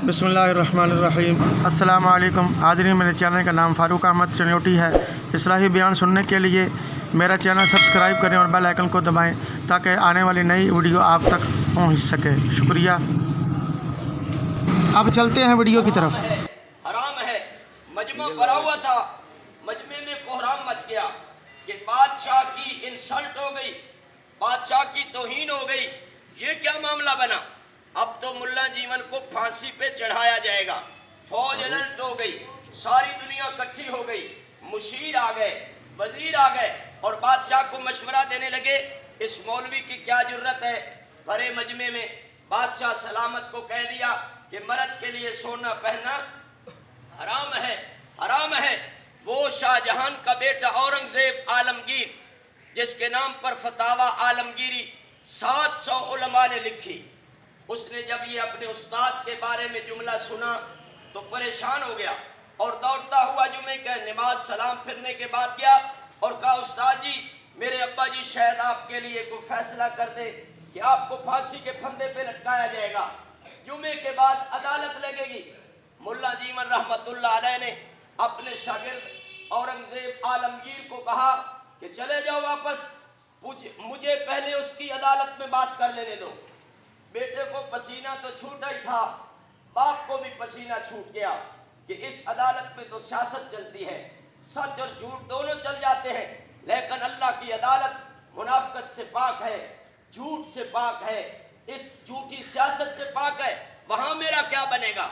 بسم اللہ الرحمن الرحیم۔ السلام علیکم حاضرین، میرے چینل کا نام فاروق احمد چنیوٹی ہے۔ اصلاحی بیان سننے کے لیے میرا چینل سبسکرائب کریں اور بیل آئیکن کو دبائیں تاکہ آنے والی نئی ویڈیو آپ تک پہنچ سکے۔ شکریہ۔ اب چلتے ہیں ویڈیو کی طرف۔ حرام ہے، مجمع بھرا ہوا تھا، مجمع میں کوہرام مچ گیا کہ بادشاہ کی انسلٹ ہو گئی، بادشاہ کی توہین ہو گئی۔ یہ کیا معاملہ بنا؟ اب تو ملا جیون کو پھانسی پہ چڑھایا جائے گا۔ فوج الرٹ ہو گئی، ساری دنیا اکٹھی ہو گئی، مشیر آ گئے، وزیر آ گئے اور بادشاہ کو مشورہ دینے لگے۔ اس مولوی کی کیا جرت ہے؟ بھرے مجمع میں بادشاہ سلامت کو کہہ دیا کہ مرد کے لیے سونا پہننا حرام ہے، حرام ہے۔ وہ شاہ جہان کا بیٹا اورنگزیب عالمگیر، جس کے نام پر فتاوی عالمگیری 700 علماء نے لکھی، اس نے جب یہ اپنے استاد کے بارے میں جملہ سنا تو پریشان ہو گیا اور دوڑتا ہوا جمعے کا نماز سلام پھرنے کے بعد گیا اور کہا، استاد جی میرے ابا جی شاید آپ کے لیے کوئی فیصلہ کر دے کہ آپ کو پھانسی کے پھندے پہ لٹکایا جائے گا، جمعے کے بعد عدالت لگے گی۔ ملا جیون رحمت اللہ علیہ نے اپنے شاگرد اورنگزیب عالمگیر کو کہا کہ چلے جاؤ واپس، مجھے پہلے اس کی عدالت میں بات کر لینے دو۔ بیٹے کو پسینہ تو چھوٹا ہی تھا، باپ کو بھی پسینہ چھوٹ گیا کہ اس عدالت میں تو سیاست چلتی ہے، سچ اور جھوٹ دونوں چل جاتے ہیں، لیکن اللہ کی عدالت منافقت سے پاک ہے، جھوٹ سے پاک ہے، اس جھوٹی سیاست سے پاک ہے، وہاں میرا کیا بنے گا؟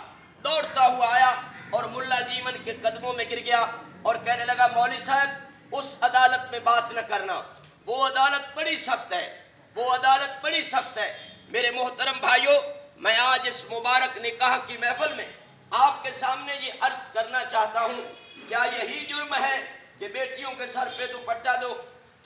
دوڑتا ہوا آیا اور ملا جیون کے قدموں میں گر گیا اور کہنے لگا، مولوی صاحب اس عدالت میں بات نہ کرنا، وہ عدالت بڑی سخت ہے، وہ عدالت بڑی سخت ہے۔ میرے محترم بھائیوں، میں آج اس مبارک نکاح کی محفل میں آپ کے سامنے یہ عرض کرنا چاہتا ہوں، کیا یہی جرم ہے کہ بیٹیوں کے سر پہ دوپٹہ دو؟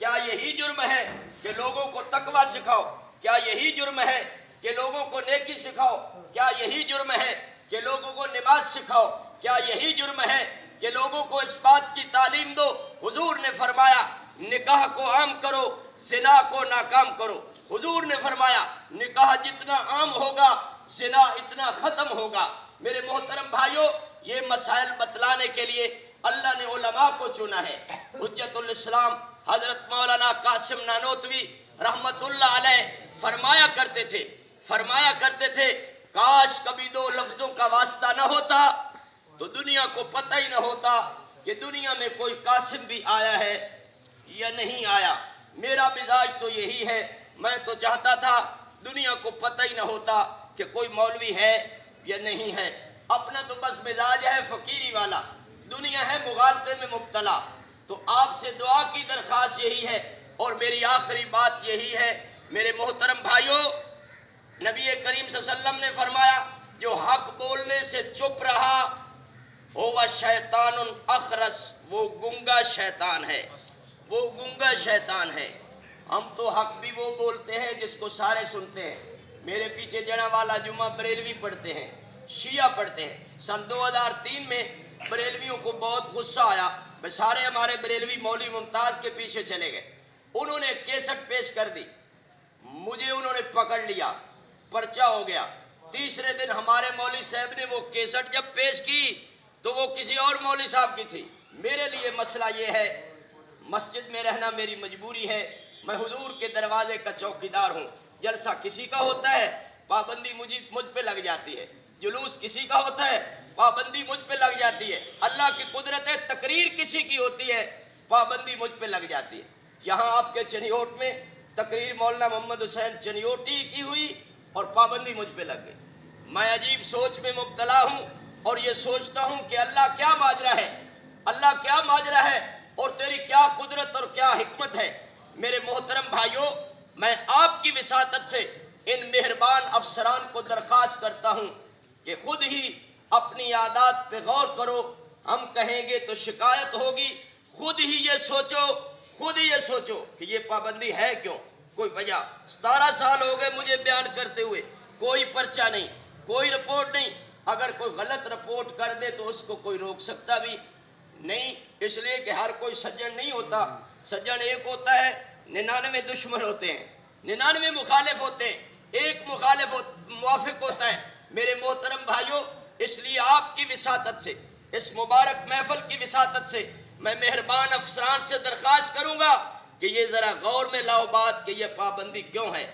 کیا یہی جرم ہے کہ لوگوں کو تقویٰ سکھاؤ؟ کیا یہی جرم ہے کہ لوگوں کو نیکی سکھاؤ؟ کیا یہی جرم ہے کہ لوگوں کو نماز سکھاؤ؟ کیا یہی جرم ہے کہ لوگوں کو اس بات کی تعلیم دو؟ حضور نے فرمایا نکاح کو عام کرو، زنا کو ناکام کرو۔ حضور نے فرمایا نکاح جتنا عام ہوگا زنا اتنا ختم ہوگا۔ میرے محترم بھائیوں، یہ مسائل بتلانے کے لیے اللہ نے علماء کو چنا ہے۔ حجت الاسلام حضرت مولانا قاسم نانوتوی رحمت اللہ علیہ فرمایا کرتے تھے کاش کبھی دو لفظوں کا واسطہ نہ ہوتا تو دنیا کو پتہ ہی نہ ہوتا کہ دنیا میں کوئی قاسم بھی آیا ہے یا نہیں آیا۔ میرا مزاج تو یہی ہے، میں تو چاہتا تھا دنیا کو پتہ ہی نہ ہوتا کہ کوئی مولوی ہے یا نہیں ہے۔ اپنا تو بس مزاج ہے فقیری والا، دنیا ہے مغالطے میں مبتلا۔ تو آپ سے دعا کی درخواست یہی ہے اور میری آخری بات یہی ہے، میرے محترم بھائیوں، نبی کریم صلی اللہ علیہ وسلم نے فرمایا جو حق بولنے سے چپ رہا ہوا شیطان اخرس، وہ گنگا شیطان ہے، وہ گنگا شیطان ہے۔ ہم تو حق بھی وہ بولتے ہیں جس کو سارے سنتے ہیں۔ میرے پیچھے جڑا والا جمعہ بریلوی پڑھتے ہیں، شیعہ پڑھتے ہیں۔ سن 2003 میں بریلویوں کو بہت غصہ آیا، سارے ہمارے بریلوی مولوی ممتاز کے پیچھے چلے گئے، انہوں نے کیسٹ پیش کر دی، مجھے انہوں نے پکڑ لیا، پرچہ ہو گیا۔ تیسرے دن ہمارے مولوی صاحب نے وہ کیسٹ جب پیش کی تو وہ کسی اور مولوی صاحب کی تھی۔ میرے لیے مسئلہ یہ ہے، مسجد میں رہنا میری مجبوری ہے، میں حضور کے دروازے کا چوکیدار ہوں۔ جلسہ کسی کا ہوتا ہے، پابندی مجھ پہ لگ جاتی ہے، جلوس کسی کا ہوتا ہے، پابندی مجھ پہ لگ جاتی ہے، اللہ کی قدرت ہے تقریر کسی کی ہوتی ہے، پابندی مجھ پہ لگ جاتی ہے۔ یہاں آپ کے چنیوٹ میں تقریر مولانا محمد حسین چنیوٹی کی ہوئی اور پابندی مجھ پہ لگ گئی۔ میں عجیب سوچ میں مبتلا ہوں اور یہ سوچتا ہوں کہ اللہ کیا ماجرا ہے، اللہ کیا ماجرا ہے اور تیری کیا قدرت اور کیا حکمت ہے۔ میرے محترم بھائیوں، میں آپ کی وساطت سے ان مہربان افسران کو درخواست کرتا ہوں کہ خود ہی اپنی عادات پہ غور کرو، ہم کہیں گے تو شکایت ہوگی، خود ہی یہ سوچو کہ یہ پابندی ہے کیوں، کوئی وجہ۔ 17 سال ہو گئے مجھے بیان کرتے ہوئے، کوئی پرچہ نہیں، کوئی رپورٹ نہیں۔ اگر کوئی غلط رپورٹ کر دے تو اس کو کوئی روک سکتا بھی نہیں، اس لیے کہ ہر کوئی سجن نہیں ہوتا، سجن ایک ہوتا ہے، 99 دشمن ہوتے ہیں، 99 مخالف ہوتے ہیں، ایک موافق ہوتا ہے۔ میرے محترم بھائیوں، اس لیے آپ کی وساطت سے، اس مبارک محفل کی وساطت سے میں مہربان افسران سے درخواست کروں گا کہ یہ ذرا غور میں لاؤ بات کہ یہ پابندی کیوں ہے۔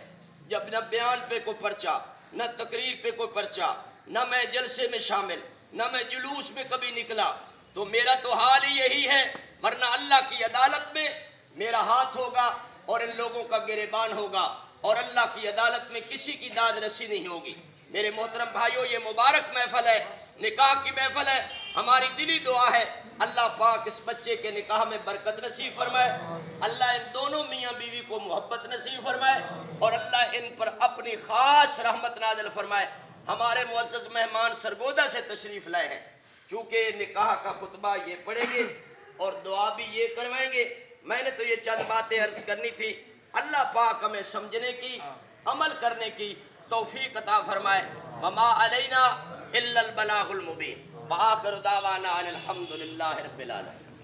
جب نہ بیان پہ کوئی پرچہ، نہ تقریر پہ کوئی پرچہ، نہ میں جلسے میں شامل، نہ میں جلوس میں کبھی نکلا، تو میرا تو حال ہی یہی ہے، ورنہ اللہ کی عدالت میں میرا ہاتھ ہوگا اور ان لوگوں کا گریبان ہوگا، اور اللہ کی عدالت میں کسی کی داد رسی نہیں ہوگی۔ میرے محترم بھائیوں، یہ مبارک محفل ہے، نکاح کی محفل ہے، ہماری دلی دعا ہے اللہ پاک اس بچے کے نکاح میں برکت نصیب فرمائے، اللہ ان دونوں میاں بیوی کو محبت نصیب فرمائے، اور اللہ ان پر اپنی خاص رحمت نازل فرمائے۔ ہمارے معزز مہمان سرگودا سے تشریف لائے ہیں، چونکہ نکاح کا خطبہ یہ پڑھیں گے اور دعا بھی یہ کروائیں گے، میں نے تو یہ چند باتیں عرض کرنی تھی۔ اللہ پاک ہمیں سمجھنے کی، عمل کرنے کی توفیق عطا فرمائے۔ وما علینا الا البلاغ المبین، وآخر دعوانا ان الحمد للہ رب العالمین۔